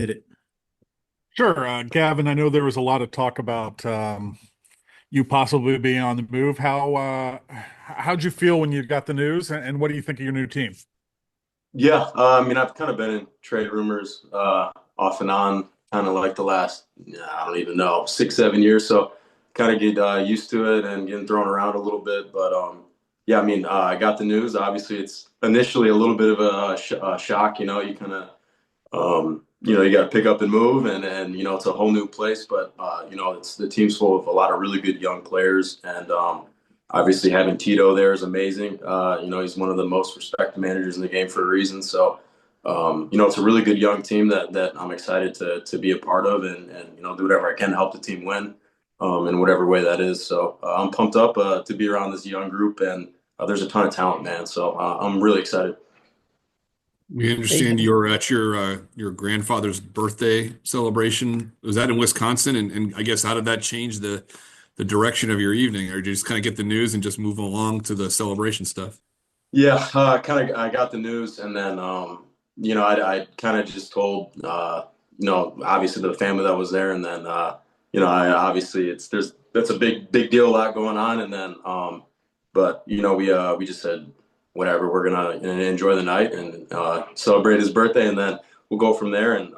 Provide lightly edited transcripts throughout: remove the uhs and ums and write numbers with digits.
Hit it. Sure. Gavin, I know there was a lot of talk about you possibly being on the move. How'd you feel when you got the news, and what do you think of your new team? Yeah, I mean, I've kind of been in trade rumors off and on, kind of like the last, I don't even know, 6, 7 years. So kind of get used to it and getting thrown around a little bit. But yeah, I mean, I got the news. Obviously, it's initially a little bit of a shock. You kind of you got to pick up and move, and it's a whole new place. But it's the team's full of a lot of really good young players, and obviously having Tito there is amazing. He's one of the most respected managers in the game for a reason. So it's a really good young team that I'm excited to be a part of, and do whatever I can to help the team win, in whatever way that is. So I'm pumped up to be around this young group, and there's a ton of talent, man. So I'm really excited. We Hey, understand you're at your grandfather's birthday celebration. Was that in Wisconsin? And I guess how did that change the direction of your evening? Or did you just kind of get the news and just move along to the celebration stuff? Yeah, kind of. I got the news, and then I kind of just told obviously the family that was there, and then I obviously that's a big deal, a lot going on, and then but we just said whatever, we're gonna enjoy the night and celebrate his birthday, and then we'll go from there, and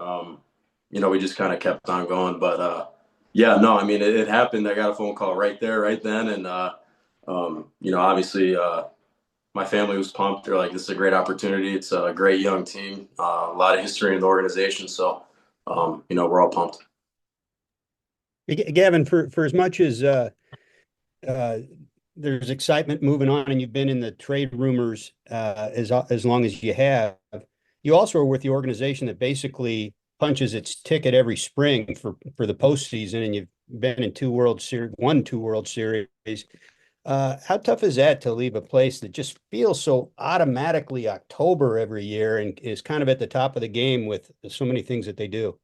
we just kind of kept on going, but yeah, no, I mean it happened. I got a phone call right there, right then, and obviously. My family was pumped. They're like, this is a great opportunity. It's a great young team, a lot of history in the organization. So, we're all pumped. Gavin, for as much as uh, there's excitement moving on, and you've been in the trade rumors as long as you have, you also are with the organization that basically punches its ticket every spring for the postseason, and you've been in won two World Series. How tough is that to leave a place that just feels so automatically October every year and is kind of at the top of the game with so many things that they do?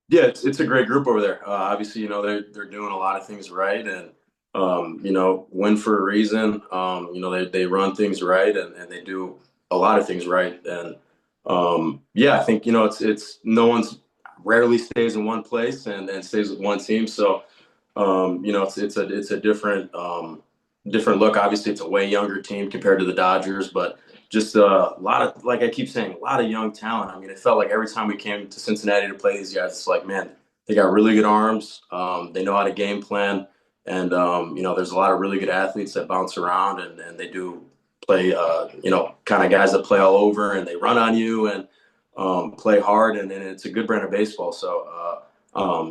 Yeah, it's a great group over there. Obviously, they're doing a lot of things right, and win for a reason. They run things right, and they do a lot of things right. And yeah, I think it's no one's rarely stays in one place and stays with one team. So it's a different look. Obviously, it's a way younger team compared to the Dodgers, but just a lot of, like I keep saying, a lot of young talent. I mean, it felt like every time we came to Cincinnati to play these guys, it's like, man, they got really good arms. They know how to game plan, and there's a lot of really good athletes that bounce around, and they do play, kind of guys that play all over, and they run on you and play hard, and it's a good brand of baseball. So.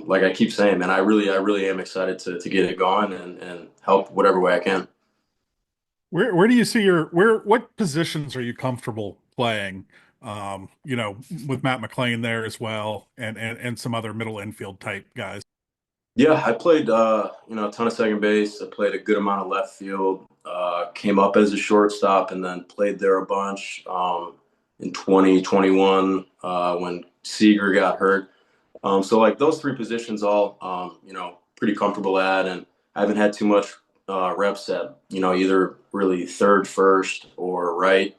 Like I keep saying, man, I really am excited to get it going and help whatever way I can. Where do you see what positions are you comfortable playing? With Matt McLean there as well, and some other middle infield type guys. Yeah, I played a ton of second base. I played a good amount of left field. Came up as a shortstop and then played there a bunch in 2021 when Seager got hurt. So like those three positions, all pretty comfortable at, and I haven't had too much reps at either really third, first, or right.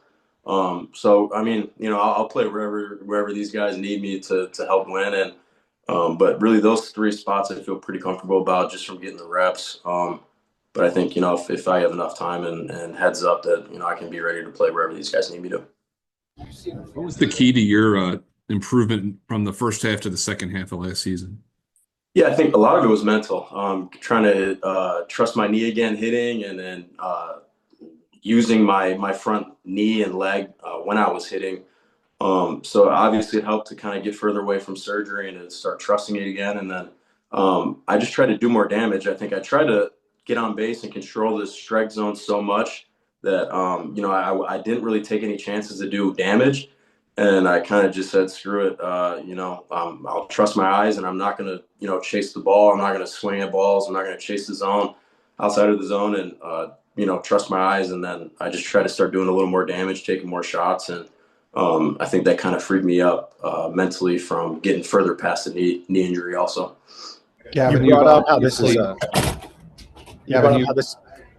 So I mean, I'll play wherever these guys need me to help win, and but really those three spots I feel pretty comfortable about just from getting the reps. But I think if I have enough time and heads up that I can be ready to play wherever these guys need me to. What was the key to your improvement from the first half to the second half of last season? Yeah, I think a lot of it was mental. Trying to trust my knee again, hitting, and then using my front knee and leg when I was hitting. So obviously it helped to kind of get further away from surgery and to start trusting it again. And then I just tried to do more damage. I think I tried to get on base and control the strike zone so much that I didn't really take any chances to do damage. And I kind of just said, screw it. I'll trust my eyes, and I'm not going to, chase the ball. I'm not going to swing at balls. I'm not going to chase the zone outside of the zone, and, trust my eyes. And then I just try to start doing a little more damage, taking more shots. And I think that kind of freed me up mentally from getting further past the knee injury also. Gavin, You brought up how this is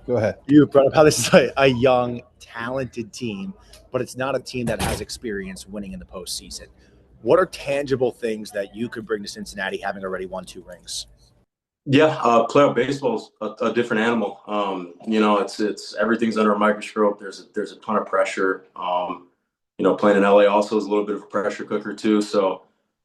go ahead. you brought up how this is a young, talented team, but it's not a team that has experience winning in the postseason. what are tangible things that you could bring to Cincinnati, having already won 2 rings? Yeah, playoff baseball's a different animal. It's everything's under a microscope. There's a ton of pressure. Playing in LA also is a little bit of a pressure cooker too. So,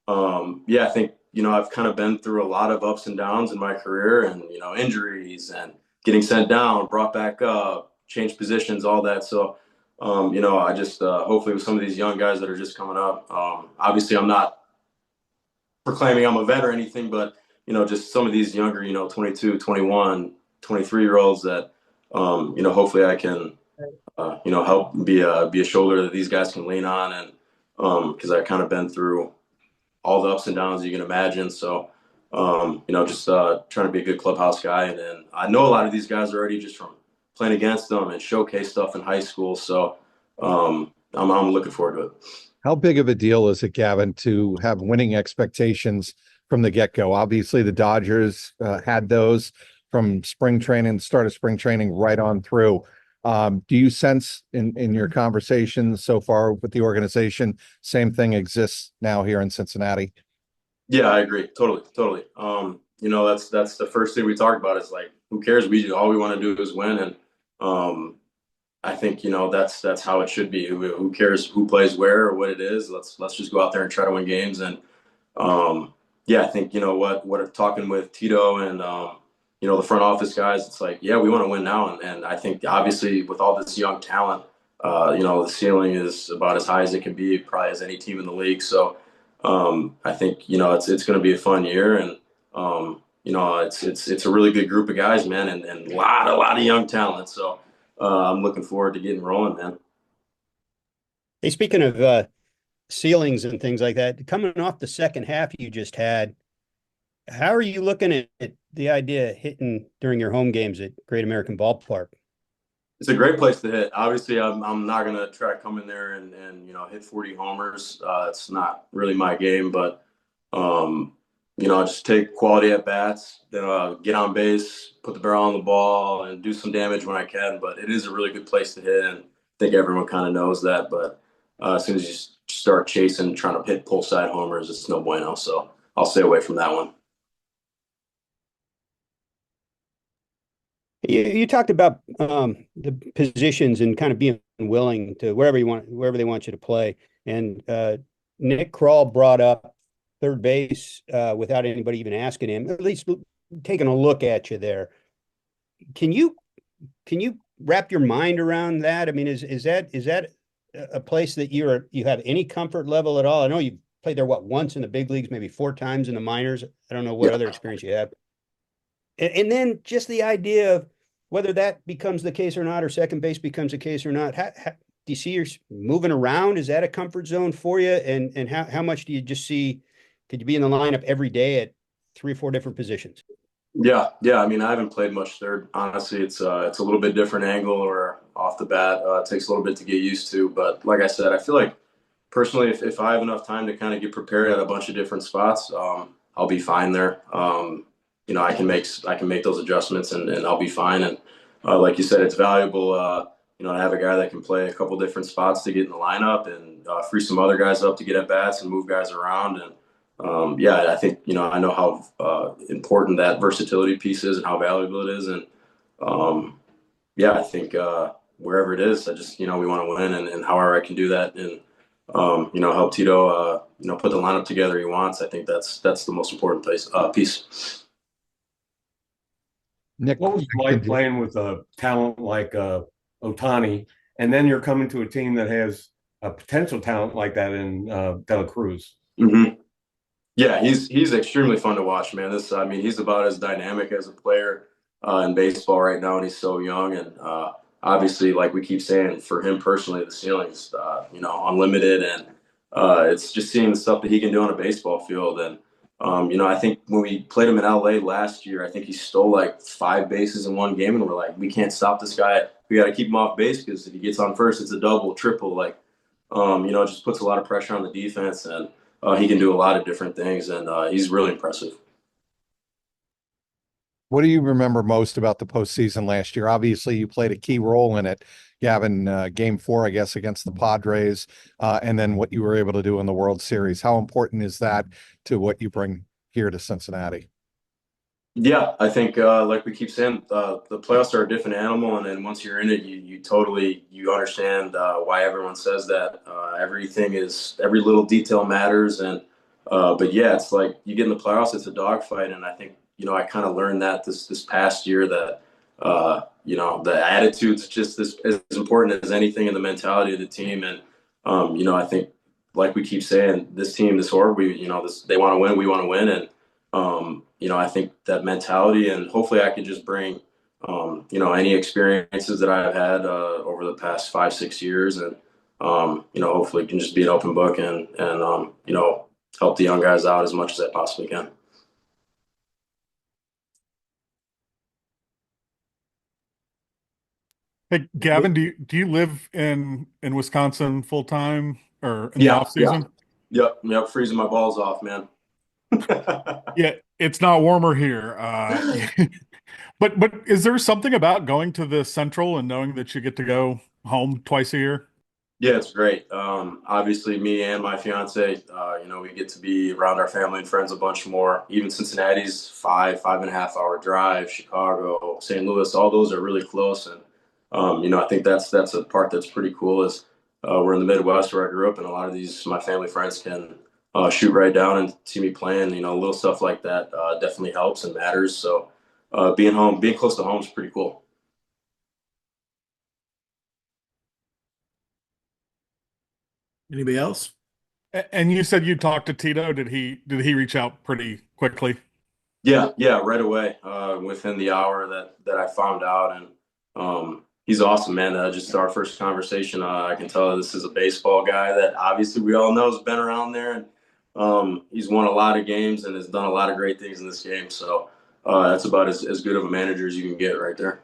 I think I've kind of been through a lot of ups and downs in my career, and injuries and getting sent down, brought back up, changed positions, all that. So, I just hopefully with some of these young guys that are just coming up. Obviously, I'm not proclaiming I'm a vet or anything, but just some of these younger, 22, 21, 23-year-olds that, hopefully I can, help be a shoulder that these guys can lean on. And, cause I've kind of been through all the ups and downs you can imagine. So, just trying to be a good clubhouse guy. And then I know a lot of these guys already just from playing against them and showcase stuff in high school. So, I'm looking forward to it. How big of a deal is it, Gavin, to have winning expectations from the get-go? Obviously, the Dodgers had those from spring training, start of spring training, right on through. Do you sense in your conversations so far with the organization, same thing exists now here in Cincinnati? Yeah, I agree. Totally. That's the first thing we talked about. Is like, who cares? All we want to do is win. And, I think that's how it should be. Who cares who plays where or what it is? Let's just go out there and try to win games. And I think what talking with Tito and the front office guys, it's like, yeah, we want to win now. And I think obviously with all this young talent, the ceiling is about as high as it can be, probably as any team in the league. So I think it's going to be a fun year, and it's a really good group of guys, man, and a lot of young talent. So. I'm looking forward to getting rolling, man. Hey, speaking of ceilings and things like that, coming off the second half you just had, how are you looking at the idea of hitting during your home games at Great American Ballpark? It's a great place to hit. Obviously, I'm not going to try to come in there and hit 40 homers. It's not really my game, but just take quality at bats, get on base, put the barrel on the ball, and do some damage when I can. But it is a really good place to hit, and I think everyone kind of knows that. But as soon as you start chasing, trying to hit pull side homers, it's no bueno. So I'll stay away from that one. You talked about the positions and kind of being willing to wherever they want you to play. And Nick Kroll brought up third base without anybody even asking him, at least taking a look at you there. Can you wrap your mind around that? I mean, is that a place that you have any comfort level at all? I know you've played there once in the big leagues, maybe 4 times in the minors. I don't know what other experience you have. And then just the idea of whether that becomes the case or not, or second base becomes the case or not. Do you see you're moving around? Is that a comfort zone for you? And how much do you just see? Could you be in the lineup every day at 3 or 4 different positions? Yeah. I mean, I haven't played much third. Honestly, it's a little bit different angle, or off the bat, it takes a little bit to get used to. But like I said, I feel like personally, if I have enough time to kind of get prepared at a bunch of different spots, I'll be fine there. I can make those adjustments, and I'll be fine. And like you said, it's valuable, to have a guy that can play a couple different spots to get in the lineup, and free some other guys up to get at bats and move guys around. And I think I know how important that versatility piece is and how valuable it is. And I think wherever it is, I just we want to win, and however I can do that, and help Tito put the lineup together he wants. I think that's the most important piece. Nick, What was it like playing with a talent like Ohtani, and then you're coming to a team that has a potential talent like that in Dela Cruz? Mm-hmm. Yeah, he's extremely fun to watch, man. He's about as dynamic as a player in baseball right now, and he's so young. And obviously, like we keep saying, for him personally, the ceiling's unlimited, and it's just seeing the stuff that he can do on a baseball field. And I think when we played him in LA last year, I think he stole like 5 bases in one game, and we're like, we can't stop this guy. We got to keep him off base, because if he gets on first, it's a double, triple. Like, it just puts a lot of pressure on the defense, and he can do a lot of different things, and he's really impressive. What do you remember most about the postseason last year? Obviously, you played a key role in it, Gavin. Game 4, I guess, against the Padres, and then what you were able to do in the World Series. How important is that to what you bring here to Cincinnati? Yeah, I think like we keep saying, the playoffs are a different animal, and then once you're in it, you totally you understand why everyone says that. Every little detail matters, and but yeah, it's like you get in the playoffs, it's a dogfight, and I think I kind of learned that this past year that the attitude's just as important as anything in the mentality of the team, and I think like we keep saying, this team, this org, they want to win, we want to win, and I think that mentality, and hopefully I can just bring, any experiences that I've had over the past 5, 6 years, and hopefully can just be an open book and help the young guys out as much as I possibly can. Hey, Gavin, do you live in Wisconsin full time or in the off season? Yep, freezing my balls off, man. Yeah, it's not warmer here. But is there something about going to the Central and knowing that you get to go home twice a year? Yeah, it's great. Obviously, me and my fiance, we get to be around our family and friends a bunch more. Even Cincinnati's 5.5 hour drive, Chicago, St. Louis, all those are really close. And I think that's a part that's pretty cool. Is we're in the Midwest where I grew up, and a lot of my family friends can shoot right down and see me playing. Little stuff like that definitely helps and matters. So being close to home is pretty cool. Anybody else? And you said you talked to Tito. Did he reach out pretty quickly? Yeah, right away. Within the hour that I found out, and he's awesome, man. Just our first conversation, I can tell this is a baseball guy that obviously we all know has been around there, and he's won a lot of games and has done a lot of great things in this game. So that's about as good of a manager as you can get right there.